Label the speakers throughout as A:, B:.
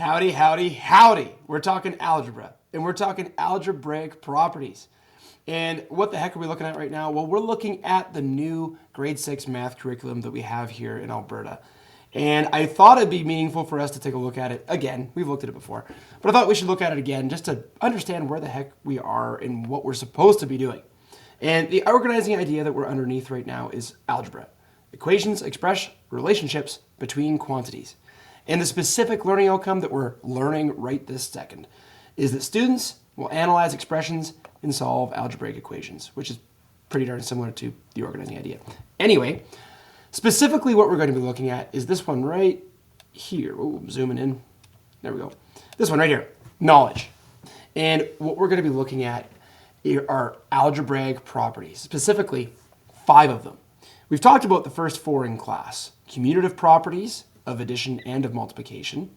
A: Howdy, howdy, howdy. We're talking algebra, and we're talking algebraic properties. And what the heck are we looking at right now? Well, we're looking at the new grade 6 math curriculum that we have here in Alberta. And I thought it'd be meaningful for us to take a look at it again. We've looked at it before, but I thought we should look at it again just to understand where the heck we are and what we're supposed to be doing. And the organizing idea that we're underneath right now is algebra. Equations express relationships between quantities. And the specific learning outcome that we're learning right this second is that students will analyze expressions and solve algebraic equations, which is pretty darn similar to the organizing idea. Anyway, specifically what we're going to be looking at is this one right here. Oh, I'm zooming in. There we go. This one right here, knowledge. And what we're going to be looking at are algebraic properties, specifically 5 of them. We've talked about the first 4 in class: commutative properties of addition and of multiplication.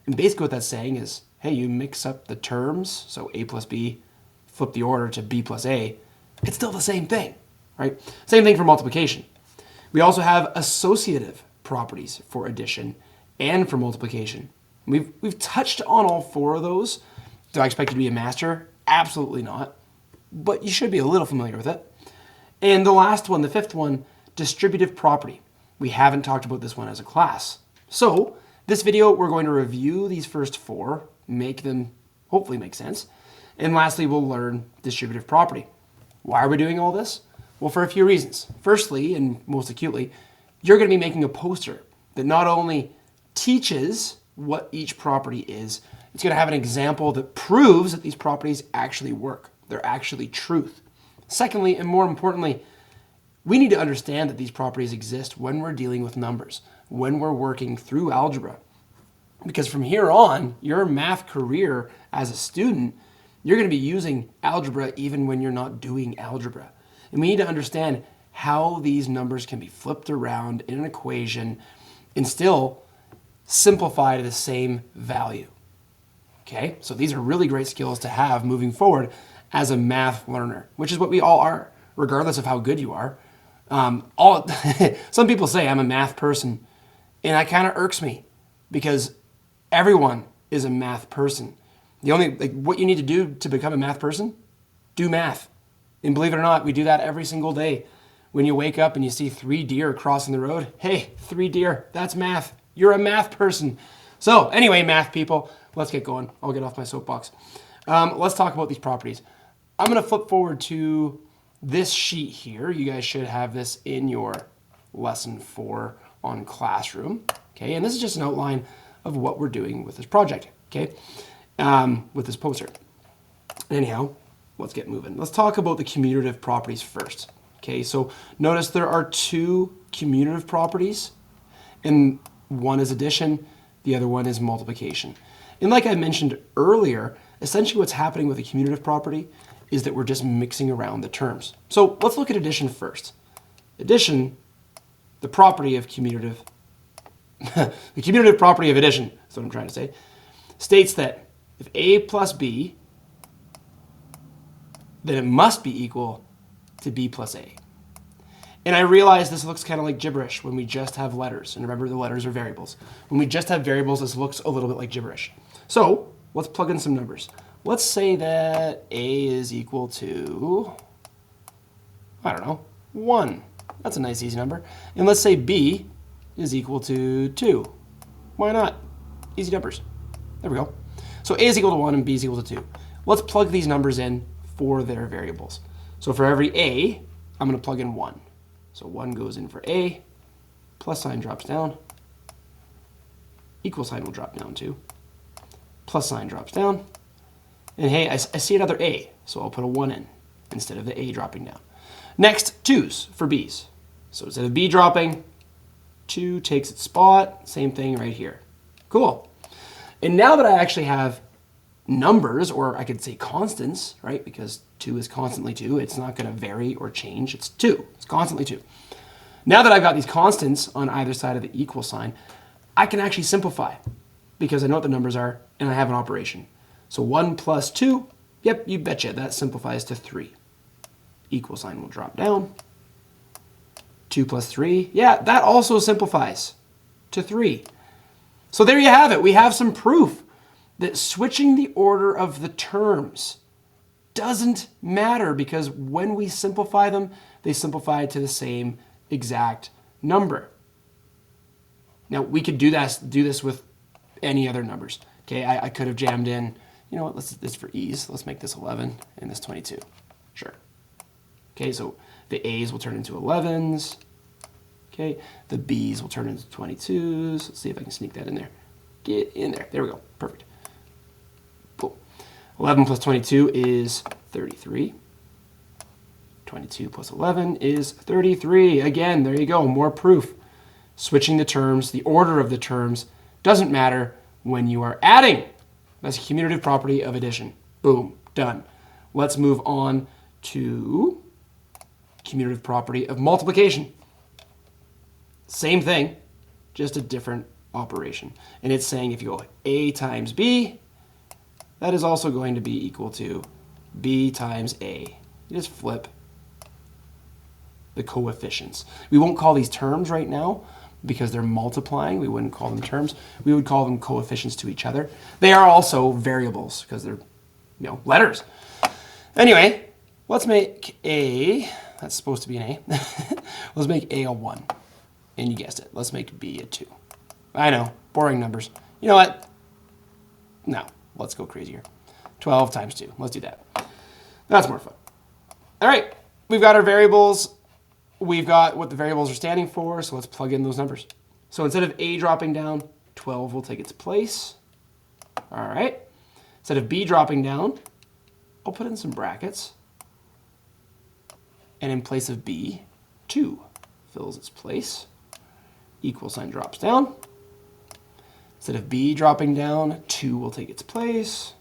A: And basically what that's saying is, hey, you mix up the terms, so a plus b, flip the order to b plus a, it's still the same thing, right? Same thing for multiplication. We also have associative properties for addition and for multiplication. We've touched on all 4 of those. Do I expect you to be a master? Absolutely not. But you should be a little familiar with it. And the last one, the 5th one, distributive property. We haven't talked about this one as a class. So this video, we're going to review these first 4, make them hopefully make sense. And lastly, we'll learn distributive property. Why are we doing all this? Well, for a few reasons. Firstly, and most acutely, you're going to be making a poster that not only teaches what each property is, it's going to have an example that proves that these properties actually work. They're actually truth. Secondly, and more importantly, we need to understand that these properties exist when we're dealing with numbers, when we're working through algebra. Because from here on, your math career as a student, you're going to be using algebra even when you're not doing algebra. And we need to understand how these numbers can be flipped around in an equation and still simplify to the same value. Okay, so these are really great skills to have moving forward as a math learner, which is what we all are, regardless of how good you are. Some people say I'm a math person, and that kind of irks me because everyone is a math person. The only, what you need to do to become a math person, do math. And believe it or not, we do that every single day. When you wake up and you see 3 deer crossing the road, hey, 3 deer, that's math. You're a math person. So anyway, math people, let's get going. I'll get off my soapbox. Let's talk about these properties. I'm going to flip forward to this sheet here. You guys should have this in your lesson 4 on Classroom. Okay, and this is just an outline of what we're doing with this project. Okay, with this poster. Anyhow, let's get moving. Let's talk about the commutative properties first. Okay, so notice there are 2 commutative properties, and one is addition, the other one is multiplication. And like I mentioned earlier, essentially what's happening with a commutative property is that we're just mixing around the terms. So let's look at addition first. Addition, the property of commutative, the commutative property of addition, that's what I'm trying to say, states that if a plus b, then it must be equal to b plus a. And I realize this looks kind of like gibberish when we just have letters. And remember, the letters are variables. When we just have variables, this looks a little bit like gibberish. So let's plug in some numbers. Let's say that a is equal to, I don't know, 1. That's a nice easy number. And let's say b is equal to 2. Why not? Easy numbers. There we go. So a is equal to 1 and b is equal to 2. Let's plug these numbers in for their variables. So for every a, I'm going to plug in 1. So 1 goes in for a, plus sign drops down, equal sign will drop down too, plus sign drops down, and hey, I see another a, so I'll put a 1 in instead of the a dropping down. Next, 2's for b's. So instead of b dropping, 2 takes its spot, same thing right here. Cool. And now that I actually have numbers, or I could say constants, right? Because 2 is constantly 2. It's not going to vary or change. It's 2. It's constantly 2. Now that I've got these constants on either side of the equal sign, I can actually simplify because I know what the numbers are and I have an operation. So 1 plus 2, yep, you betcha, that simplifies to 3. Equal sign will drop down. 2 plus 3, yeah, that also simplifies to 3. So there you have it. We have some proof that switching the order of the terms doesn't matter because when we simplify them, they simplify to the same exact number. Now, we could do this with any other numbers. Okay, I could have jammed in, you know what, this for ease, let's make this 11 and this 22. Sure. Okay, so the A's will turn into 11s. Okay, the B's will turn into 22s. Let's see if I can sneak that in there. Get in there. There we go. Perfect. Cool. 11 plus 22 is 33. 22 plus 11 is 33. Again, there you go. More proof. Switching the terms, the order of the terms, doesn't matter when you are adding. That's a commutative property of addition. Boom. Done. Let's move on to commutative property of multiplication. Same thing, just a different operation. And it's saying if you go A times B, that is also going to be equal to B times A. You just flip the coefficients. We won't call these terms right now because they're multiplying. We wouldn't call them terms. We would call them coefficients to each other. They are also variables because they're, letters. Anyway, let's make A, that's supposed to be an A. Let's make A a 1. And you guessed it. Let's make B a 2. I know, boring numbers. You know what? No, let's go crazier. 12 times 2. Let's do that. That's more fun. All right, we've got our variables. We've got what the variables are standing for, so let's plug in those numbers. So instead of A dropping down, 12 will take its place. All right. Instead of B dropping down, I'll put in some brackets. And in place of B, 2 fills its place. Equal sign drops down. Instead of B dropping down, 2 will take its place.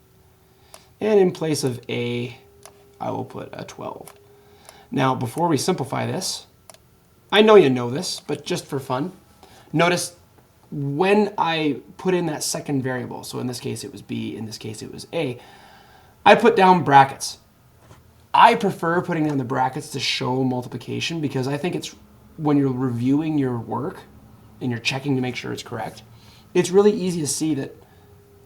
A: And in place of A, I will put a 12. Now, before we simplify this, I know you know this, but just for fun, notice when I put in that second variable, so in this case it was B, in this case it was A, I put down brackets. I prefer putting down the brackets to show multiplication because I think it's when you're reviewing your work and you're checking to make sure it's correct, it's really easy to see that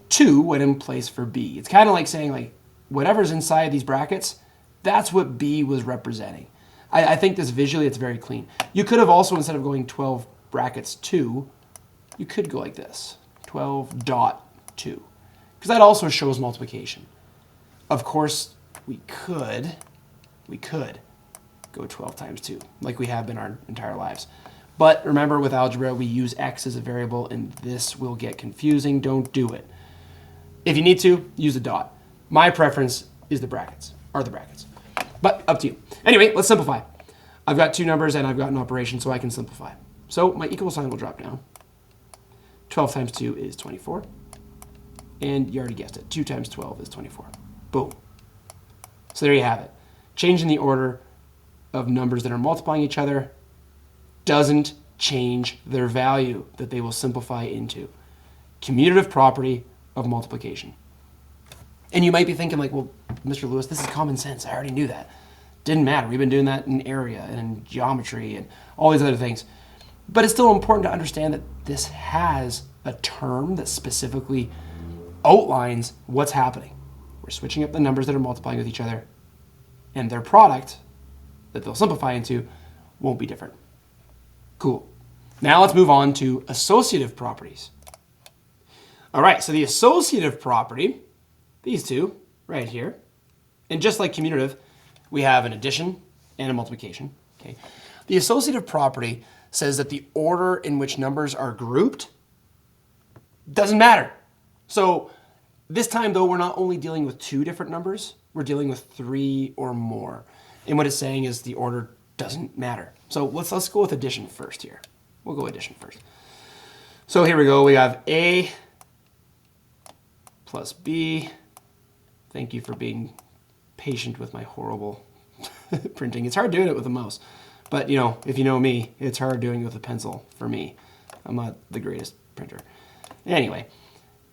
A: 2 went in place for B. It's kind of like saying like whatever's inside these brackets, that's what B was representing. I think this visually, it's very clean. You could have also, instead of going 12 brackets 2, you could go like this, 12 dot 2, because that also shows multiplication. Of course, we could go 12 times 2, like we have been our entire lives. But remember, with algebra, we use x as a variable, and this will get confusing. Don't do it. If you need to, use a dot. My preference is the brackets. But up to you. Anyway, let's simplify. I've got 2 numbers and I've got an operation, so I can simplify. So my equal sign will drop down. 12 times 2 is 24. And you already guessed it. 2 times 12 is 24. Boom. So there you have it. Changing the order of numbers that are multiplying each other doesn't change their value that they will simplify into. Commutative property of multiplication. And you might be thinking like, well, Mr. Lewis, this is common sense. I already knew that. Didn't matter. We've been doing that in area and in geometry and all these other things. But it's still important to understand that this has a term that specifically outlines what's happening. We're switching up the numbers that are multiplying with each other, and their product that they'll simplify into won't be different. Cool. Now let's move on to associative properties. All right, so the associative property, these two right here, and just like commutative, we have an addition and a multiplication. Okay. The associative property says that the order in which numbers are grouped doesn't matter. So this time, though, we're not only dealing with 2 different numbers, we're dealing with 3 or more. And what it's saying is the order doesn't matter. So let's go with addition first here. We'll go addition first. So here we go. We have A plus B. Thank you for being patient with my horrible printing. It's hard doing it with a mouse. But, if you know me, it's hard doing it with a pencil for me. I'm not the greatest printer. Anyway,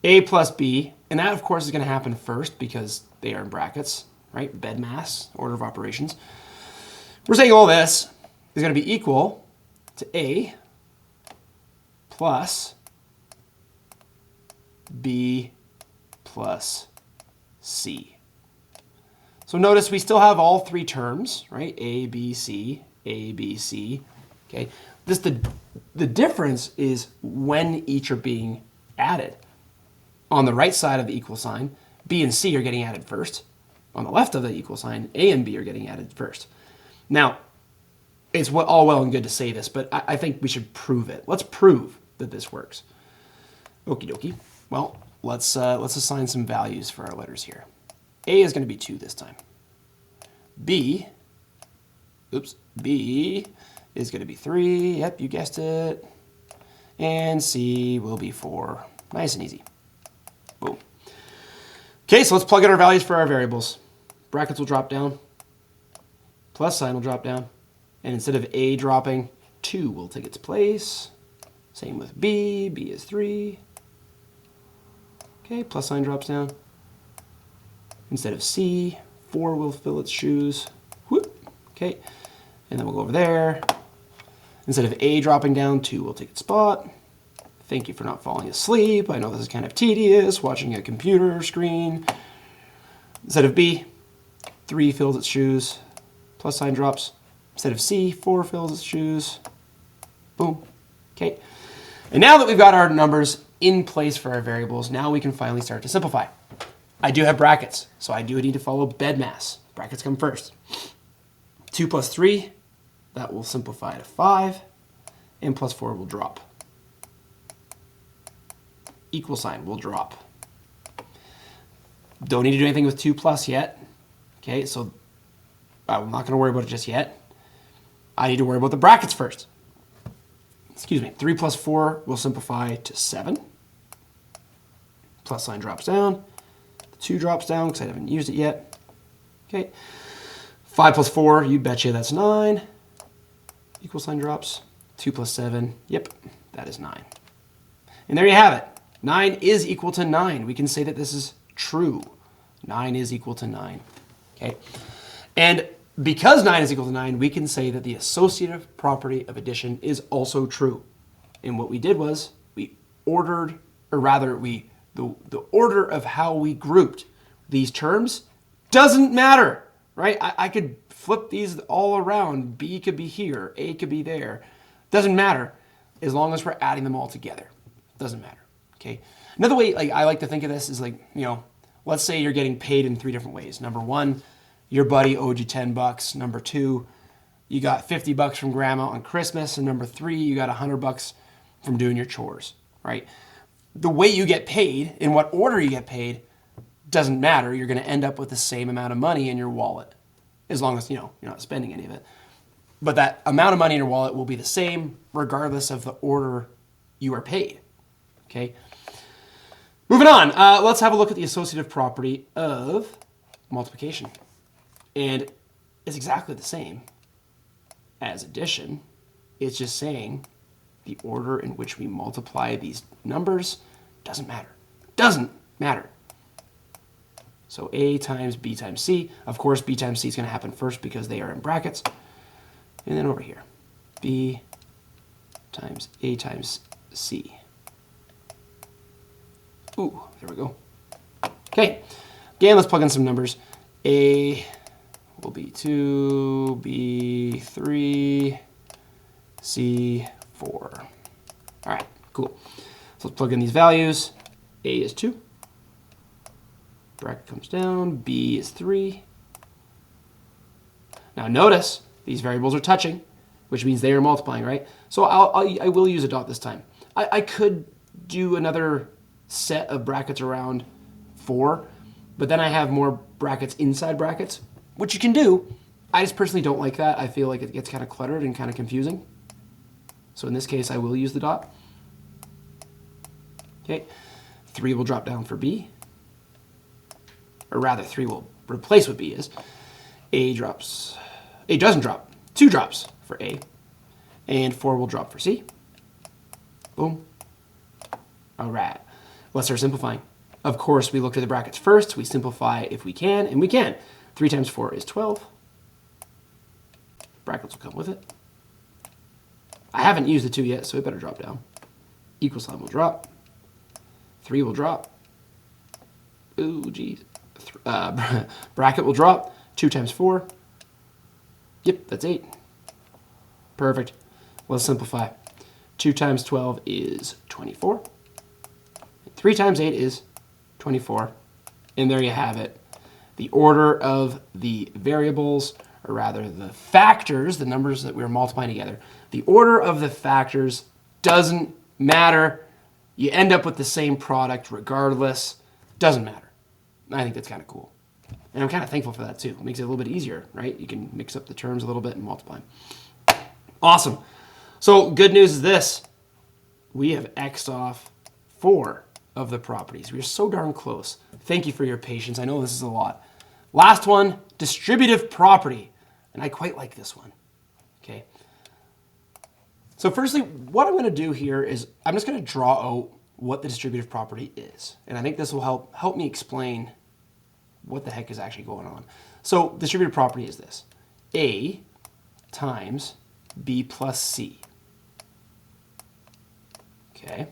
A: A plus B, and that, of course, is going to happen first because they are in brackets, right? Bed mass, order of operations. We're saying all this is going to be equal to A plus B plus C. So notice we still have all three terms, right? A, B, C, A, B, C. Okay. The difference is when each are being added. On the right side of the equal sign, B and C are getting added first. On the left of the equal sign, A and B are getting added first. Now, it's all well and good to say this, but I think we should prove it. Let's prove that this works. Okie dokie. Well, let's assign some values for our letters here. A is going to be 2 this time. B is going to be 3. Yep, you guessed it. And C will be 4. Nice and easy. Boom. Okay, so let's plug in our values for our variables. Brackets will drop down. Plus sign will drop down. And instead of A dropping, 2 will take its place. Same with B. B is 3. Okay, plus sign drops down. Instead of C, 4 will fill its shoes. Whoop. Okay, and then we'll go over there. Instead of A dropping down, 2 will take its spot. Thank you for not falling asleep. I know this is kind of tedious, watching a computer screen. Instead of B, 3 fills its shoes. Plus sign drops. Instead of C, 4 fills its shoes. Boom. Okay. And now that we've got our numbers in place for our variables, now we can finally start to simplify. I do have brackets, so I do need to follow bedmass. Brackets come first. 2 plus 3, that will simplify to 5, and plus 4 will drop. Equal sign will drop. Don't need to do anything with 2 plus yet. Okay, so I'm not going to worry about it just yet. I need to worry about the brackets first. Excuse me. 3 plus 4 will simplify to 7. Plus sign drops down. 2 drops down because I haven't used it yet. Okay. 5 plus 4, you betcha that's 9. Equal sign drops. 2 plus 7, yep, that is 9. And there you have it. 9 is equal to 9. We can say that this is true. 9 is equal to 9. Okay. And because 9 is equal to 9, we can say that the associative property of addition is also true. And what we did was we ordered, or rather the order of how we grouped these terms doesn't matter, right? I could flip these all around. B could be here, A could be there. Doesn't matter as long as we're adding them all together. Doesn't matter, okay? Another way I like to think of this is let's say you're getting paid in 3 different ways. Number 1, your buddy owed you $10. Number 2, you got $50 from grandma on Christmas. And number 3, you got $100 from doing your chores, right? The way you get paid, in what order you get paid, doesn't matter. You're going to end up with the same amount of money in your wallet, as long as you're not spending any of it. But that amount of money in your wallet will be the same regardless of the order you are paid. Okay. Moving on, let's have a look at the associative property of multiplication. And it's exactly the same as addition. It's just saying the order in which we multiply these numbers doesn't matter. Doesn't matter. So A times B times C. Of course, B times C is going to happen first because they are in brackets. And then over here, B times A times C. Ooh, there we go. Okay, again, let's plug in some numbers. A will be 2, B 3, C 4. All right, cool. So let's plug in these values. A is 2. Bracket comes down. B is 3. Now notice these variables are touching, which means they are multiplying, right? So I will use a dot this time. I could do another set of brackets around 4, but then I have more brackets inside brackets, which you can do. I just personally don't like that. I feel like it gets kind of cluttered and kind of confusing. So in this case, I will use the dot. Okay, 3 will drop down for B. Or rather, 3 will replace what B is. A drops. A doesn't drop. 2 drops for A. And 4 will drop for C. Boom. All right. Let's start simplifying. Of course, we look at the brackets first. We simplify if we can, and we can. 3 times 4 is 12. Brackets will come with it. I haven't used the 2 yet, so it better drop down. Equal sign will drop. 3 will drop. ooh, geez. Bracket will drop. 2 times 4. Yep, that's 8. Perfect. Let's simplify. 2 times 12 is 24. 3 times 8 is 24. And there you have it. The order of the variables, or rather the factors, the numbers that we're multiplying together, the order of the factors doesn't matter. You end up with the same product regardless. Doesn't matter. I think that's kind of cool. And I'm kind of thankful for that too. It makes it a little bit easier, right? You can mix up the terms a little bit and multiply them. Awesome. So good news is this. We have X'd off 4 of the properties. We're so darn close. Thank you for your patience. I know this is a lot. Last one, distributive property. And I quite like this one. Okay. So firstly, what I'm going to do here is I'm just going to draw out what the distributive property is. And I think this will help me explain what the heck is actually going on. So distributive property is this. A times B plus C. Okay.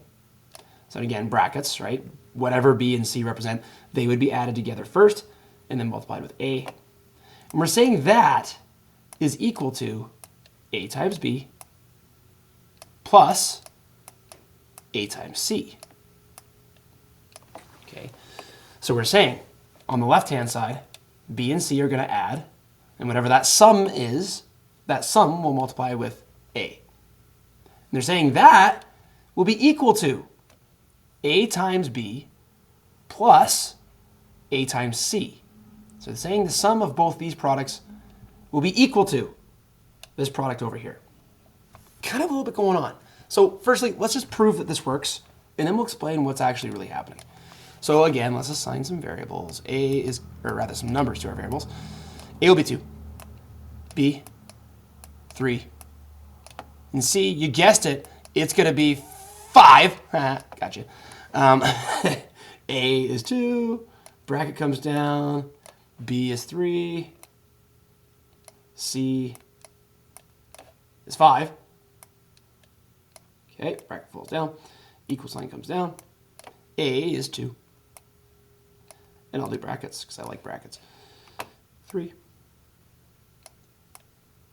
A: So again, brackets, right? Whatever B and C represent, they would be added together first and then multiplied with A. And we're saying that is equal to A times B plus A times C. Okay. So we're saying on the left-hand side, B and C are going to add, and whatever that sum is, that sum will multiply with A. And they're saying that will be equal to A times B plus A times C. So they're saying the sum of both these products will be equal to this product over here. Kind of a little bit going on. So firstly, let's just prove that this works, and then we'll explain what's actually really happening. So again, let's assign some variables. Or rather some numbers to our variables. A will be 2, B, 3, and C, you guessed it, it's going to be 5. Gotcha. A is 2, bracket comes down, B is 3, C is 5. Okay, bracket falls down, equal sign comes down, A is 2. And I'll do brackets because I like brackets. 3.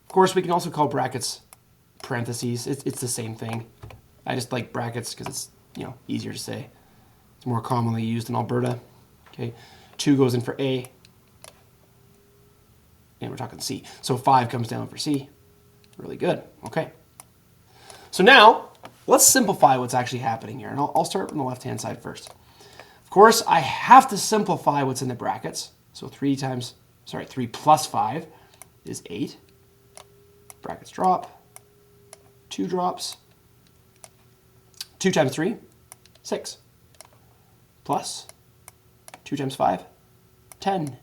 A: Of course, we can also call brackets parentheses. It's the same thing. I just like brackets because it's easier to say. It's more commonly used in Alberta. Okay, 2 goes in for A, and we're talking C. So 5 comes down for C. Really good. Okay. So now let's simplify what's actually happening here, and I'll start from the left-hand side first. Of course, I have to simplify what's in the brackets. So 3 plus 5 is 8. Brackets drop. 2 drops. 2 times 3, 6. Plus 2 times 5, 10.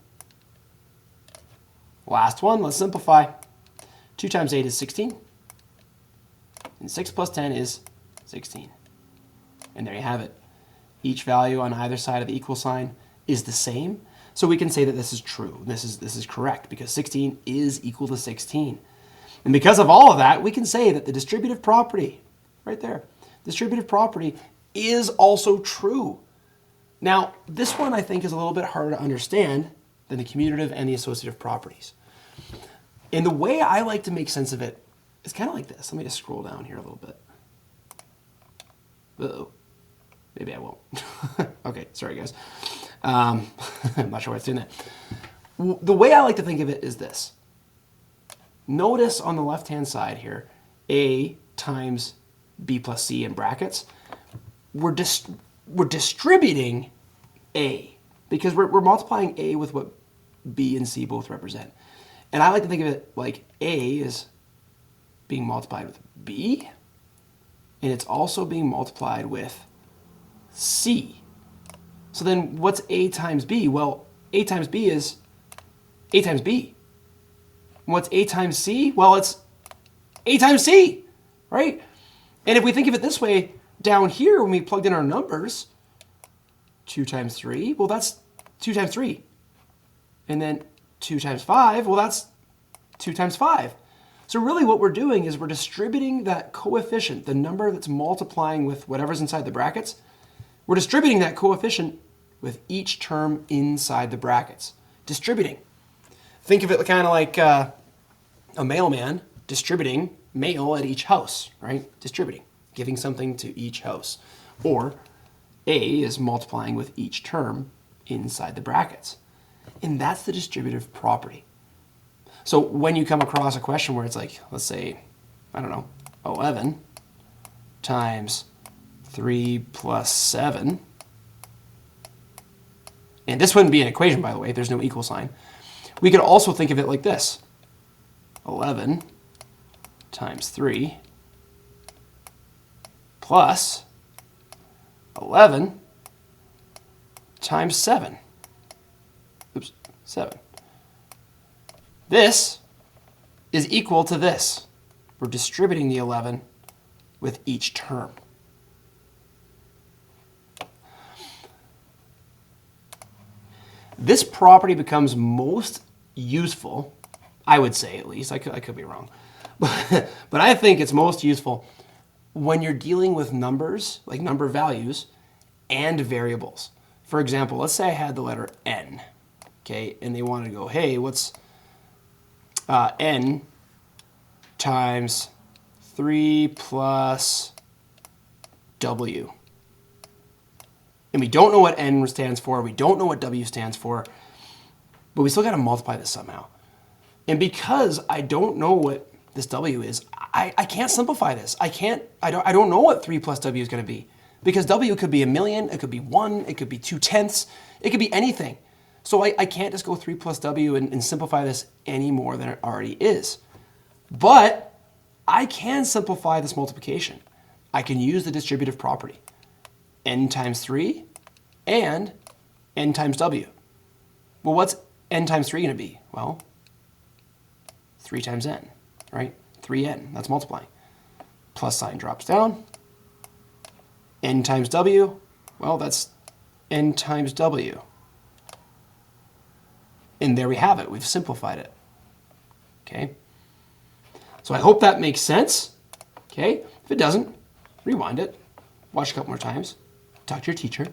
A: Last one, let's simplify. 2 times 8 is 16. And 6 plus 10 is 16. And there you have it. Each value on either side of the equal sign is the same. So we can say that this is true. This is correct because 16 is equal to 16. And because of all of that, we can say that the distributive property, right there, distributive property is also true. Now, this one I think is a little bit harder to understand than the commutative and the associative properties. And the way I like to make sense of it is kind of like this. Let me just scroll down here a little bit. Uh-oh. Maybe I won't. Okay, sorry guys. I'm not sure why it's doing that. The way I like to think of it is this. Notice on the left-hand side here, A times B plus C in brackets. We're distributing A because we're multiplying A with what B and C both represent. And I like to think of it like A is being multiplied with B, and it's also being multiplied with C. So then what's A times B? Well, A times B is A times B. And what's A times C? Well, it's A times C, right? And if we think of it this way, down here when we plugged in our numbers, 2 times 3, well, that's 2 times 3. And then 2 times 5, well, that's 2 times 5. So really what we're doing is we're distributing that coefficient, the number that's multiplying with whatever's inside the brackets, we're distributing that coefficient with each term inside the brackets. Distributing. Think of it kind of like a mailman distributing mail at each house, right? Distributing, giving something to each house. Or A is multiplying with each term inside the brackets. And that's the distributive property. So when you come across a question where it's like, let's say, I don't know, 11 times 3 plus 7, and this wouldn't be an equation, by the way, there's no equal sign. We could also think of it like this. 11 times 3 plus 11 times 7. Oops, 7. This is equal to this. We're distributing the 11 with each term. This property becomes most useful, I would say at least, I could be wrong, but I think it's most useful when you're dealing with numbers, like number values, and variables. For example, let's say I had the letter N, okay, and they want to go, hey, what's N times 3 plus W? And we don't know what N stands for, we don't know what W stands for, but we still got to multiply this somehow. And because I don't know what this W is, I can't simplify this. I don't know what 3 plus W is going to be. Because W could be 1,000,000, it could be 1, it could be 2/10, it could be anything. So I can't just go 3 plus W and simplify this any more than it already is. But I can simplify this multiplication. I can use the distributive property. N times 3 and N times W. Well, what's N times 3 going to be? Well, 3 times N, right? 3N, that's multiplying. Plus sign drops down. N times W, well, that's N times W. And there we have it. We've simplified it. Okay? So I hope that makes sense. Okay? If it doesn't, rewind it. Watch a couple more times. Talk to your teacher.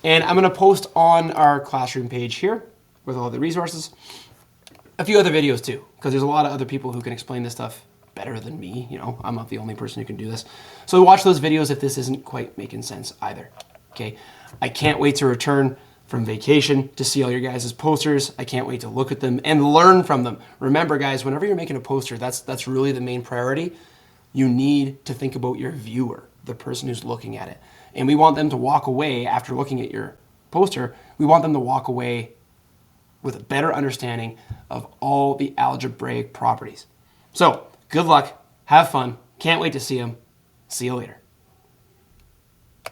A: And I'm going to post on our classroom page here with all the resources a few other videos too, because there's a lot of other people who can explain this stuff better than me. You know, I'm not the only person who can do this. So watch those videos if this isn't quite making sense either. Okay? I can't wait to return from vacation to see all your guys' posters. I can't wait to look at them and learn from them. Remember, guys, whenever you're making a poster, that's really the main priority. You need to think about your viewer, the person who's looking at it. And we want them to walk away after looking at your poster. We want them to walk away with a better understanding of all the algebraic properties. So, good luck. Have fun. Can't wait to see them. See you later.